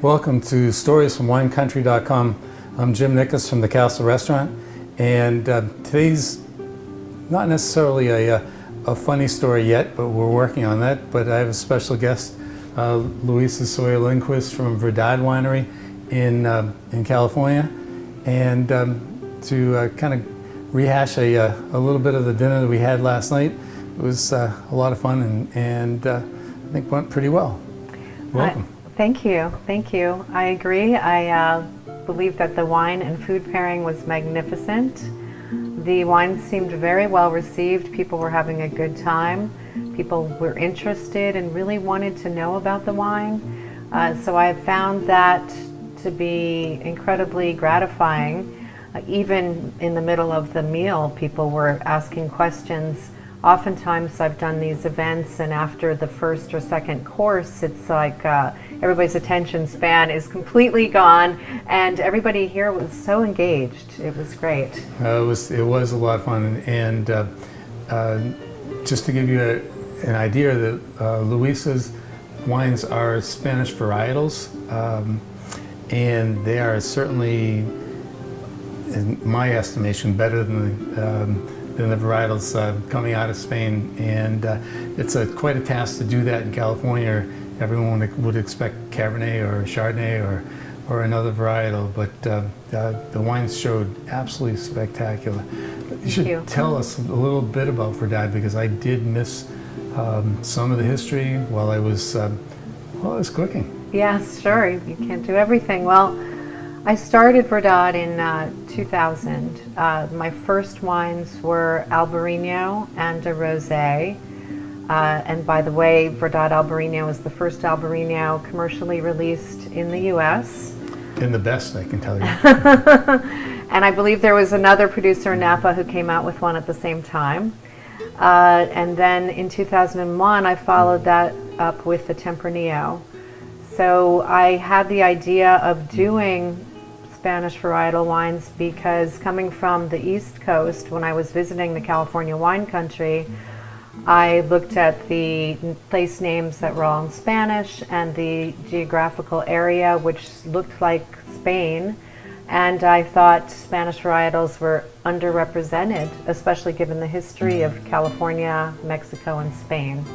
Welcome to Stories from WineCountry.com. I'm Jim Nicas from the Castle Restaurant, and today's not necessarily a funny story yet, but we're working on that. But I have a special guest, Louisa Sawyer Lindquist from Verdad Winery in California, and to kind of rehash a little bit of the dinner that we had last night. It was a lot of fun, and I think went pretty well. Welcome. Thank you. Thank you. I agree. I believe that the wine and food pairing was magnificent. The wine seemed very well received. People were having a good time. People were interested and really wanted to know about the wine. So I found that to be incredibly gratifying. Even in the middle of the meal, people were asking questions. Oftentimes I've done these events, and after the first or second course, it's like everybody's attention span is completely gone, and everybody here was so engaged. It was great. It was a lot of fun, and just to give you an idea, that Luisa's wines are Spanish varietals, and they are certainly, in my estimation, better than the varietals coming out of Spain, and it's quite a task to do that in California. Everyone would expect Cabernet or Chardonnay or another varietal, but the wines showed absolutely spectacular. You should tell us a little bit about Verdad, because I did miss some of the history while I was cooking. Yes, sure. You can't do everything. Well, I started Verdad in 2000. My first wines were Albarino and a Rosé. And by the way, Verdad Albarino is the first Albarino commercially released in the U.S. And the best, I can tell you. And I believe there was another producer in Napa who came out with one at the same time. And then in 2001, I followed that up with the Tempranillo. So I had the idea of doing Spanish varietal wines because, coming from the East Coast, when I was visiting the California wine country, I looked at the place names that were all in Spanish and the geographical area, which looked like Spain, and I thought Spanish varietals were underrepresented, especially given the history of California, Mexico, and Spain.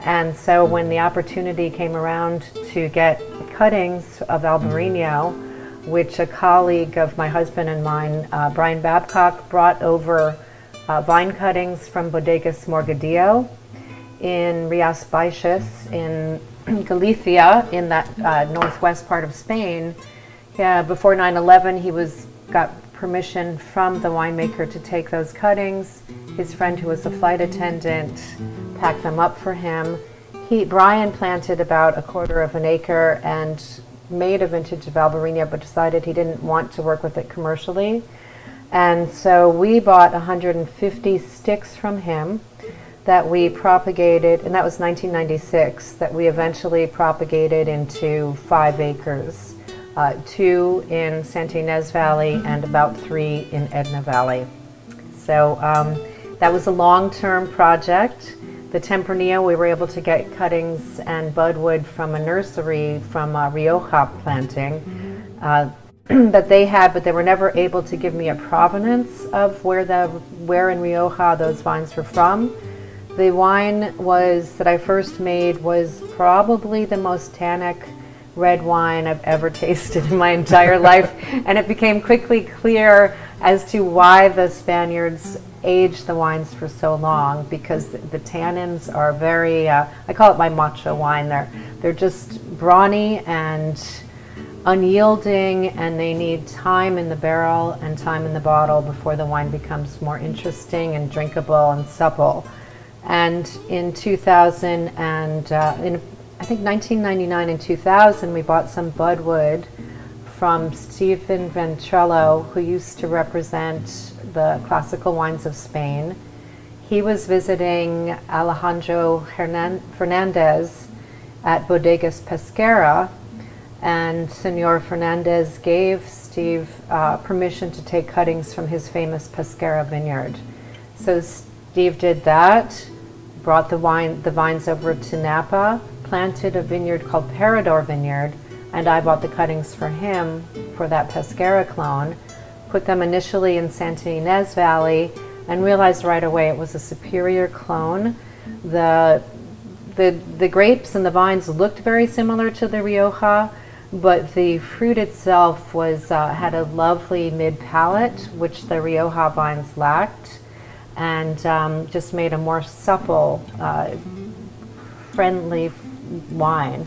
And so when the opportunity came around to get cuttings of Albarino, which a colleague of my husband and mine, Brian Babcock, brought over vine cuttings from Bodegas Morgadillo in Rias Baixas in Galicia, in that northwest part of Spain. Before 9/11, he got permission from the winemaker to take those cuttings. His friend, who was a flight attendant, packed them up for him. Brian planted about 1/4 of an acre and made a vintage of Albarino, but decided he didn't want to work with it commercially. And so we bought 150 sticks from him that we propagated, and that was 1996, that we eventually propagated into 5 acres, 2 in Santa Ynez Valley and about 3 in Edna Valley. So that was a long-term project. The Tempranillo, we were able to get cuttings and budwood from a nursery from Rioja planting that they had, but they were never able to give me a provenance of where in Rioja those vines were from. The wine that I first made was probably the most tannic red wine I've ever tasted in my entire life, and it became quickly clear as to why the Spaniards aged the wines for so long, because the tannins are very, I call it my macho wine. They're just brawny and unyielding, and they need time in the barrel and time in the bottle before the wine becomes more interesting and drinkable and supple. And in 2000 and I think 1999 and 2000, we bought some budwood from Stephen Ventrello, who used to represent the classical wines of Spain. He was visiting Alejandro Fernandez at Bodegas Pesquera, and Senor Fernandez gave Steve permission to take cuttings from his famous Pesquera vineyard. So Steve did that, brought the vines over to Napa, planted a vineyard called Parador Vineyard, and I bought the cuttings for him for that Pescara clone, put them initially in Santa Ynez Valley, and realized right away it was a superior clone. The grapes and the vines looked very similar to the Rioja, but the fruit itself was had a lovely mid-palate, which the Rioja vines lacked, and just made a more supple, friendly wine.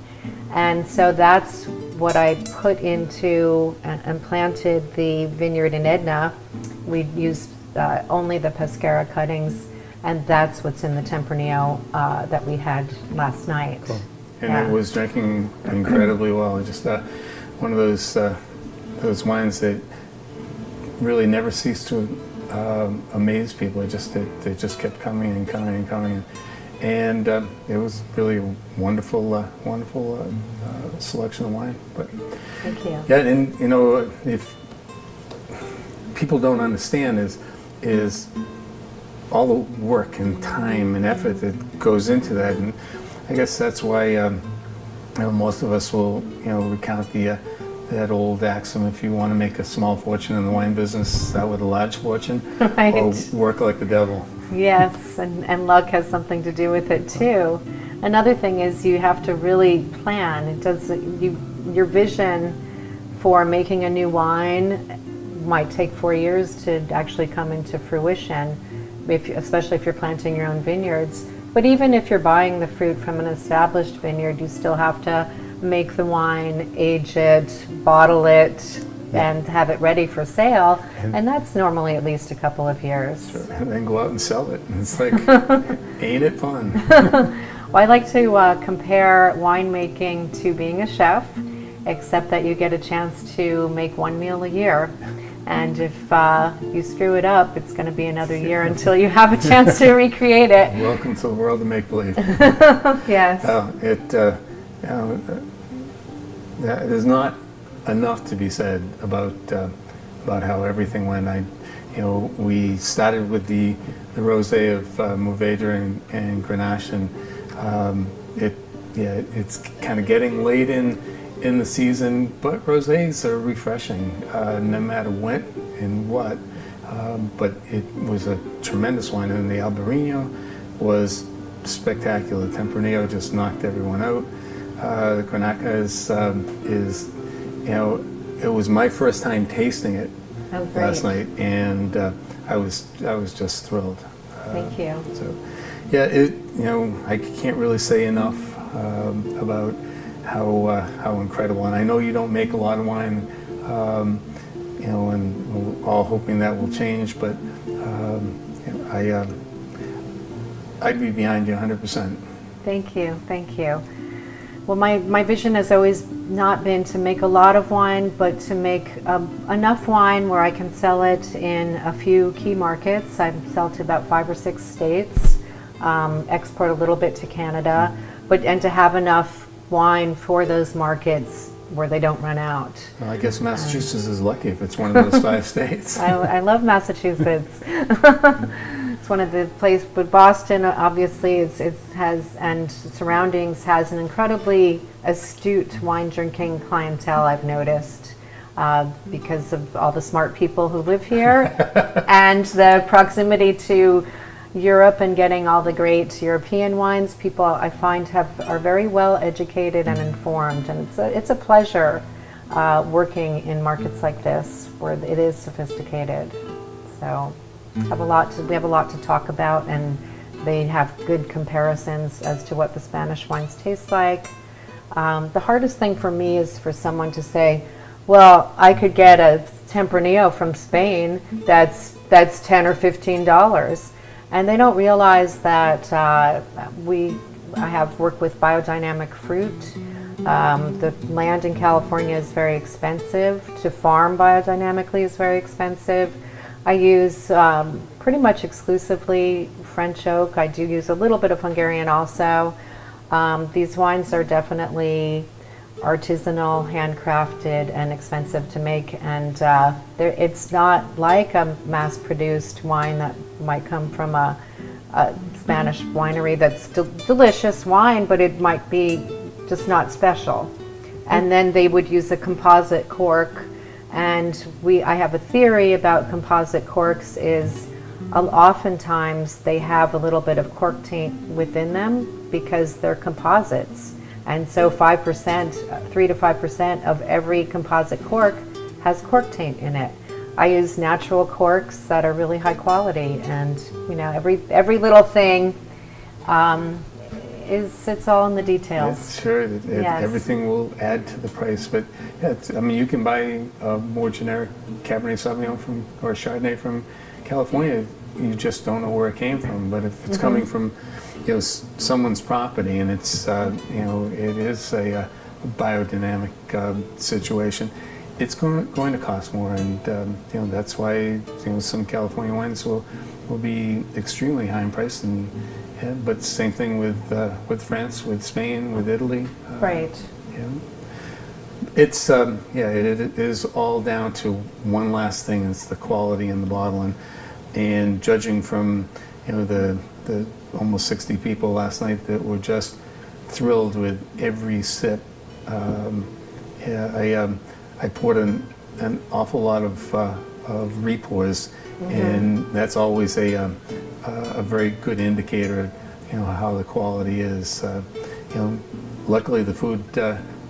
And so that's what I put into and planted the vineyard in Edna. We used only the Pescara cuttings, and that's what's in the Tempranillo that we had last night. Cool. And it was drinking incredibly well. Just one of those wines that really never ceased to amaze people. It just kept coming and coming and coming. And it was really a wonderful selection of wine. But thank you. Yeah, and you know, if people don't understand is all the work and time and effort that goes into that, and I guess that's why you know, most of us will, you know, recount that old axiom: if you want to make a small fortune in the wine business, start with a large fortune, Right. or work like the devil. Yes, and luck has something to do with it too. Another thing is you have to really plan. It does your vision for making a new wine might take 4 years to actually come into fruition, especially if you're planting your own vineyards. But even if you're buying the fruit from an established vineyard, you still have to make the wine, age it, bottle it, and have it ready for sale, and that's normally at least a couple of years. Sure. And then go out and sell it. And it's like, ain't it fun? Well, I like to compare winemaking to being a chef, except that you get a chance to make one meal a year. And if you screw it up, it's going to be another year until you have a chance to recreate it. Welcome to the world of make-believe. Yes. There's not enough to be said about how everything went. We started with the rosé of Mourvèdre and Grenache, and it's kind of getting late in the season, but rosés are refreshing no matter when and what. But it was a tremendous wine, and the Albarino was spectacular. Tempranillo just knocked everyone out. The Grenache is you know, it was my first time tasting it last night, and I was just thrilled. Thank you. So, yeah, I can't really say enough about how incredible. And I know you don't make a lot of wine, and we're all hoping that will change. But I'd be behind you 100%. Thank you. Thank you. Well, my vision has always not been to make a lot of wine, but to make enough wine where I can sell it in a few key markets. I sell to about 5 or 6 states, export a little bit to Canada, and to have enough wine for those markets where they don't run out. Well, I guess Massachusetts is lucky if it's one of those 5 states. I love Massachusetts. It's one of the places, but Boston obviously and surroundings has an incredibly astute wine drinking clientele, I've noticed, because of all the smart people who live here and the proximity to Europe and getting all the great European wines. People I find are very well educated and informed, and it's a pleasure working in markets like this where it is sophisticated. So we have a lot to talk about, and they have good comparisons as to what the Spanish wines taste like. The hardest thing for me is for someone to say, well, I could get a Tempranillo from Spain that's $10 or $15. And they don't realize that I have worked with biodynamic fruit. The land in California is very expensive. To farm biodynamically is very expensive. I use pretty much exclusively French oak. I do use a little bit of Hungarian also. These wines are definitely artisanal, handcrafted, and expensive to make, and it's not like a mass-produced wine that might come from a Spanish winery that's delicious wine, but it might be just not special. and then they would use a composite cork. And I have a theory about composite corks is oftentimes they have a little bit of cork taint within them because they're composites. And so 5%, 3 to 5% of every composite cork has cork taint in it. I use natural corks that are really high quality, and every little thing it's all in the details. Yes, sure, Yes. everything will add to the price, but yeah, you can buy a more generic Cabernet Sauvignon or Chardonnay from California. You just don't know where it came from. But if it's coming from someone's property, and it's it is a biodynamic situation, it's going to cost more, and that's why some California wines will be extremely high in price, but same thing with France, with Spain, with Italy. Right. It's it is all down to one last thing. It's the quality in the bottle, and judging from the almost 60 people last night that were just thrilled with every sip. I poured an awful lot of repours, and that's always a very good indicator, how the quality is. Luckily the food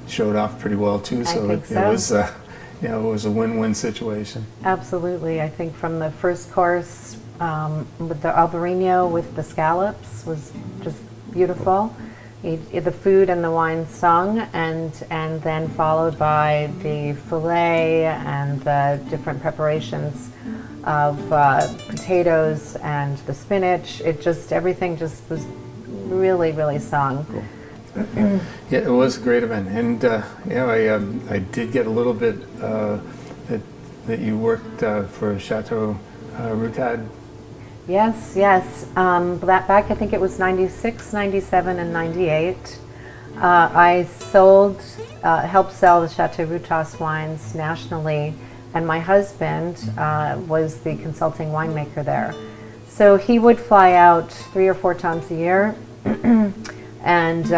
showed off pretty well too, so it was it was a win-win situation. Absolutely. I think from the first course with the Albarino with the scallops was just beautiful. The food and the wine sung, and then followed by the fillet and the different preparations of potatoes and the spinach. Everything just was really, really sung. Cool. Yeah, it was a great event, and I did get a little bit that you worked for Chateau Routade. Yes. Back I think it was 96, 97, and 98. I helped sell the Chateau Routade wines nationally, and my husband was the consulting winemaker there. So he would fly out 3 or 4 times a year and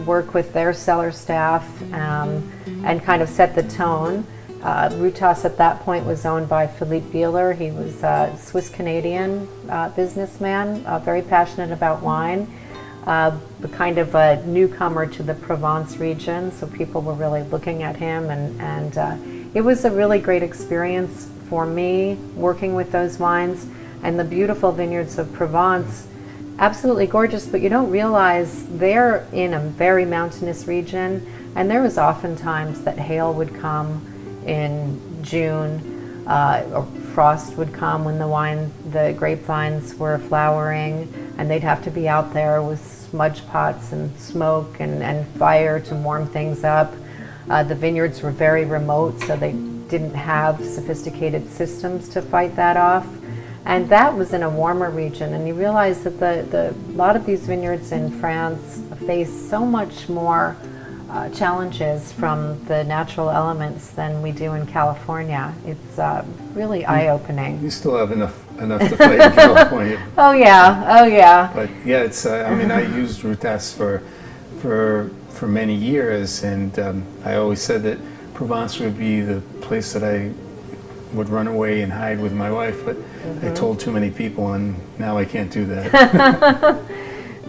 work with their cellar staff and kind of set the tone. Routade at that point was owned by Philippe Bieler. He was a Swiss-Canadian businessman, very passionate about wine, kind of a newcomer to the Provence region, so people were really looking at him, and it was a really great experience for me working with those wines. And the beautiful vineyards of Provence, absolutely gorgeous, but you don't realize they're in a very mountainous region, and there was often times that hail would come in June, or frost would come when the grapevines were flowering, and they'd have to be out there with smudge pots and smoke and fire to warm things up. The vineyards were very remote, so they didn't have sophisticated systems to fight that off. And that was in a warmer region, and you realize that a lot of these vineyards in France face so much more challenges from the natural elements than we do in California. It's really eye-opening. You still have enough to fight in California. Oh yeah. But yeah, it's. I used Routade for many years, and I always said that Provence would be the place that I would run away and hide with my wife, but I told too many people, and now I can't do that.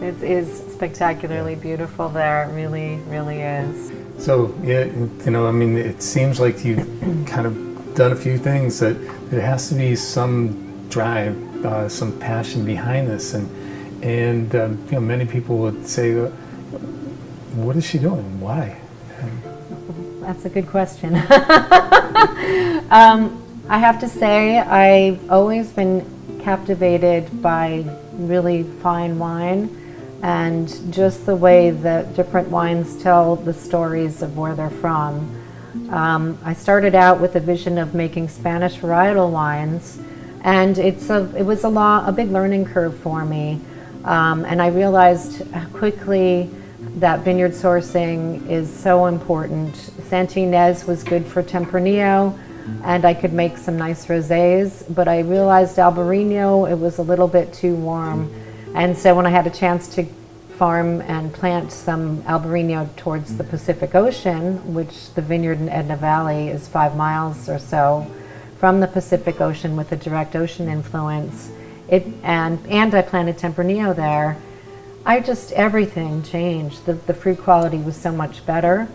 It is spectacularly beautiful there. It really, really is. So yeah, it seems like you've kind of done a few things that there has to be some drive, some passion behind this, and many people would say, "What is she doing? Why?" That's a good question. I have to say, I've always been captivated by really fine wine, and just the way that different wines tell the stories of where they're from. I started out with a vision of making Spanish varietal wines, and it was a big learning curve for me. And I realized quickly that vineyard sourcing is so important. Santinez was good for Tempranillo, and I could make some nice rosés, but I realized Albarino, it was a little bit too warm. And so when I had a chance to farm and plant some Albarino towards the Pacific Ocean, which the vineyard in Edna Valley is 5 miles or so from the Pacific Ocean with a direct ocean influence. And I planted Tempranillo there. Everything changed. The fruit quality was so much better,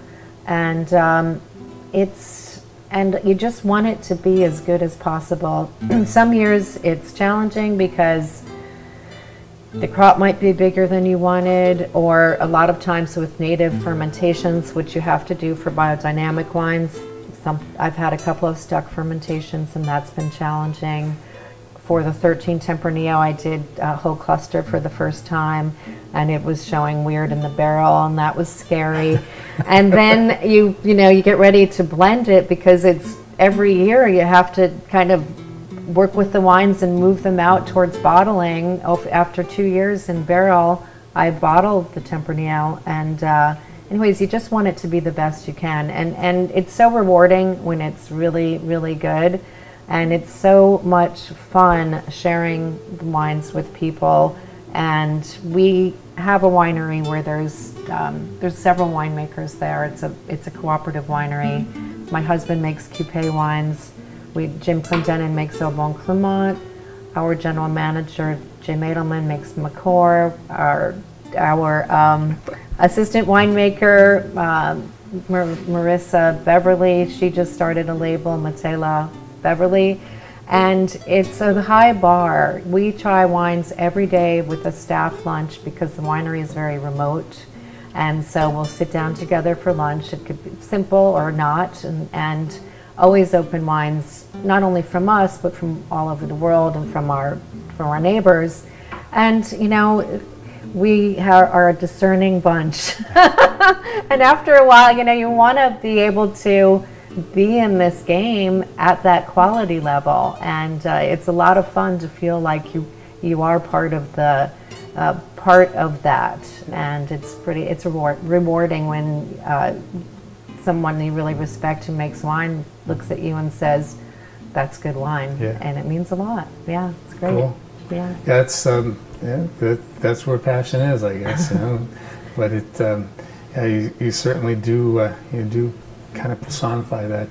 and and you just want it to be as good as possible. Some years it's challenging because the crop might be bigger than you wanted, or a lot of times with native fermentations, which you have to do for biodynamic wines. I've had a couple of stuck fermentations, and that's been challenging. For the 13 Tempranillo, I did a whole cluster for the first time, and it was showing weird in the barrel, and that was scary. And then you get ready to blend it, because it's every year you have to kind of work with the wines and move them out towards bottling. After 2 years in barrel, I bottled the Tempranillo, and anyways, you just want it to be the best you can, and it's so rewarding when it's really, really good. And it's so much fun sharing the wines with people. And we have a winery where there's several winemakers there. It's a cooperative winery. My husband makes Cupé wines. Jim Clendenin makes Au Bon Clement. Our general manager, Jay Madelman, makes McCore. Our assistant winemaker, Marissa Beverly, she just started a label, Matela Beverly, and it's a high bar. We try wines every day with a staff lunch because the winery is very remote, and so we'll sit down together for lunch. It could be simple or not, and always open wines, not only from us but from all over the world and from our neighbors. And we are a discerning bunch, and after a while, you want to be able to be in this game at that quality level, and it's a lot of fun to feel like you are part of that, and it's rewarding when someone you really respect who makes wine looks at you and says, "That's good wine," and it means a lot. Yeah, it's great. Cool. Yeah, that's where passion is, I guess. But you certainly do. You do kind of personify that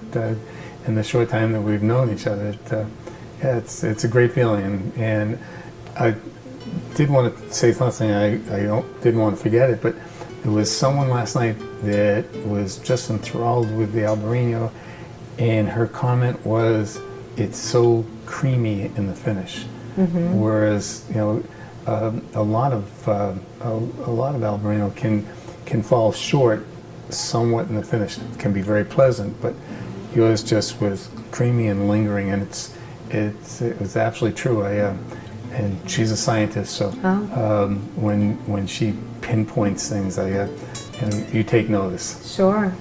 in the short time that we've known each other. It's a great feeling, and I did want to say something. I didn't want to forget it, but there was someone last night that was just enthralled with the Albarino, and her comment was, "It's so creamy in the finish," whereas a lot of Albarino can fall short somewhat in the finish. It can be very pleasant, but yours just was creamy and lingering, and it was absolutely true. And she's a scientist, so when she pinpoints things, you take notice. Sure.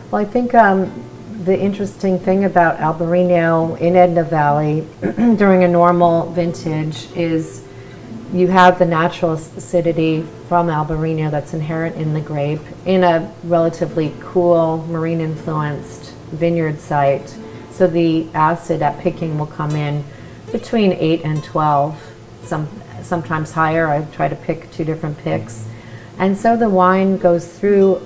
Well, I think the interesting thing about Albarino in Edna Valley during a normal vintage is you have the natural acidity from Albarino that's inherent in the grape in a relatively cool, marine-influenced vineyard site. So the acid at picking will come in between 8 and 12, sometimes higher. I try to pick 2 different picks. And so the wine goes through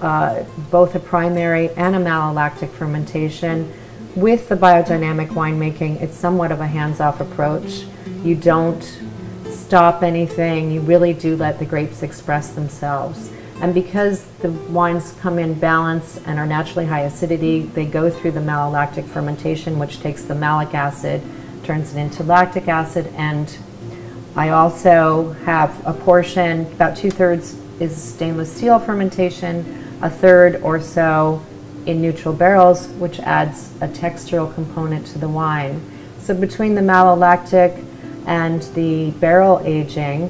both a primary and a malolactic fermentation. With the biodynamic winemaking, it's somewhat of a hands-off approach. You don't stop anything. You really do let the grapes express themselves. And because the wines come in balanced and are naturally high acidity, they go through the malolactic fermentation, which takes the malic acid, turns it into lactic acid. And I also have a portion, about 2/3 is stainless steel fermentation, a third or so in neutral barrels, which adds a textural component to the wine. So between the malolactic and the barrel aging,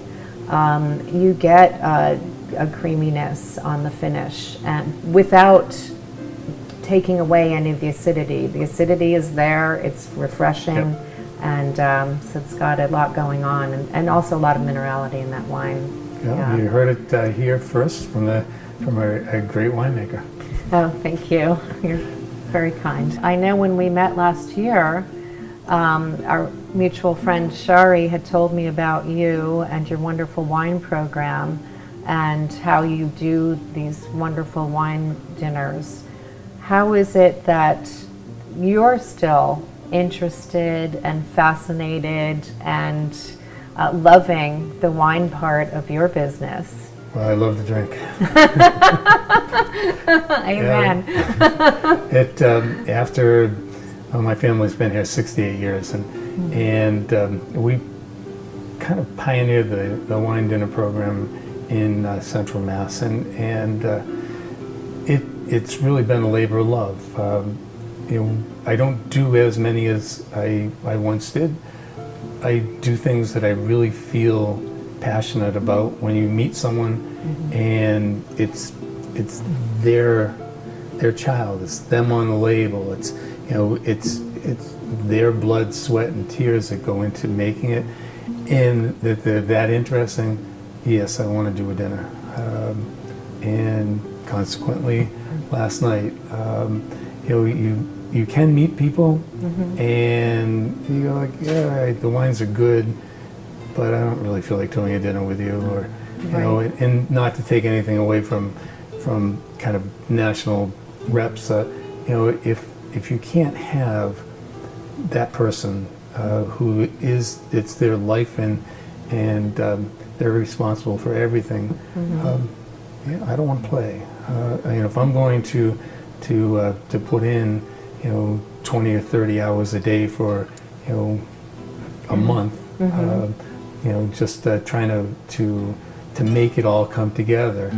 you get a creaminess on the finish, and without taking away any of the acidity. The acidity is there, it's refreshing, and so it's got a lot going on, and also a lot of minerality in that wine. Yeah. You heard it here first from a great winemaker. Oh, thank you. You're very kind. I know when we met last year, our mutual friend Shari had told me about you and your wonderful wine program, and how you do these wonderful wine dinners. How is it that you're still interested and fascinated and loving the wine part of your business? Well, I love to drink. Amen. After my family's been here 68 years, and we kind of pioneered the wine dinner program in Central Mass, and it's really been a labor of love. I don't do as many as I once did. I do things that I really feel passionate about. When you meet someone and it's their child, it's them on the label, it's their blood, sweat, and tears that go into making it, and that they're that interesting. Yes, I want to do a dinner, and consequently, last night, you can meet people, and you go like, yeah, all right, the wines are good, but I don't really feel like doing a dinner with you, or and not to take anything away from kind of national reps. If you can't have that person who is, it's their life, and they're responsible for everything. I don't want to play. If I'm going to put in 20 or 30 hours a day for a month, just trying to make it all come together.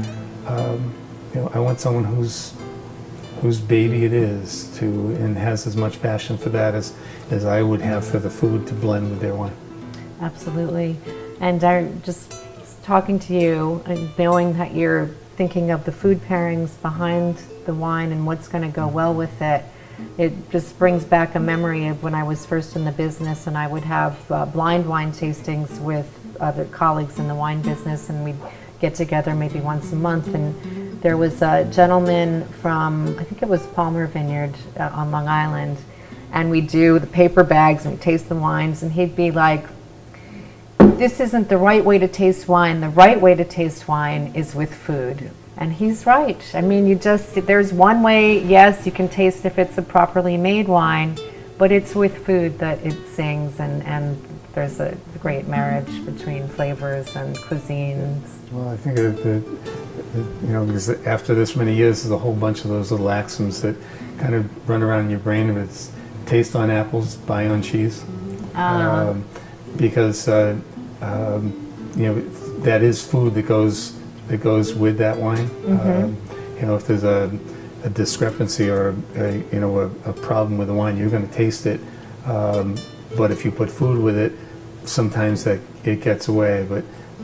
I want someone whose baby it is and has as much passion for that as I would have for the food to blend with their wine. Absolutely. And just talking to you and knowing that you're thinking of the food pairings behind the wine and what's going to go well with it, it just brings back a memory of when I was first in the business, and I would have blind wine tastings with other colleagues in the wine business, and we'd get together maybe once a month. And there was a gentleman from, I think it was Palmer Vineyard on Long Island, and we'd do the paper bags and we'd taste the wines, and he'd be like, this isn't the right way to taste wine. The right way to taste wine is with food. And he's right. I mean, there's one way, yes, you can taste if it's a properly made wine, but it's with food that it sings, and there's a great marriage between flavors and cuisines. Well, I think because after this many years, there's a whole bunch of those little axioms that kind of run around in your brain. If it's taste on apples, buy on cheese. Because that is food that goes with that wine. If there's a discrepancy or a problem with the wine, you're going to taste it. But if you put food with it, sometimes that it gets away. But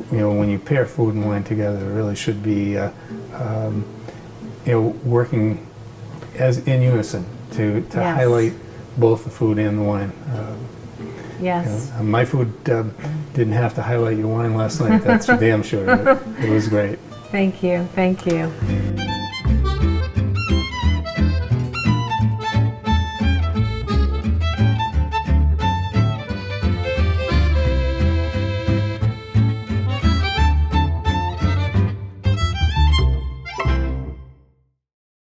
when you pair food and wine together, it really should be working as in unison to highlight both the food and the wine. Yes. My food didn't have to highlight your wine last night. That's for damn sure. It was great. Thank you. Thank you.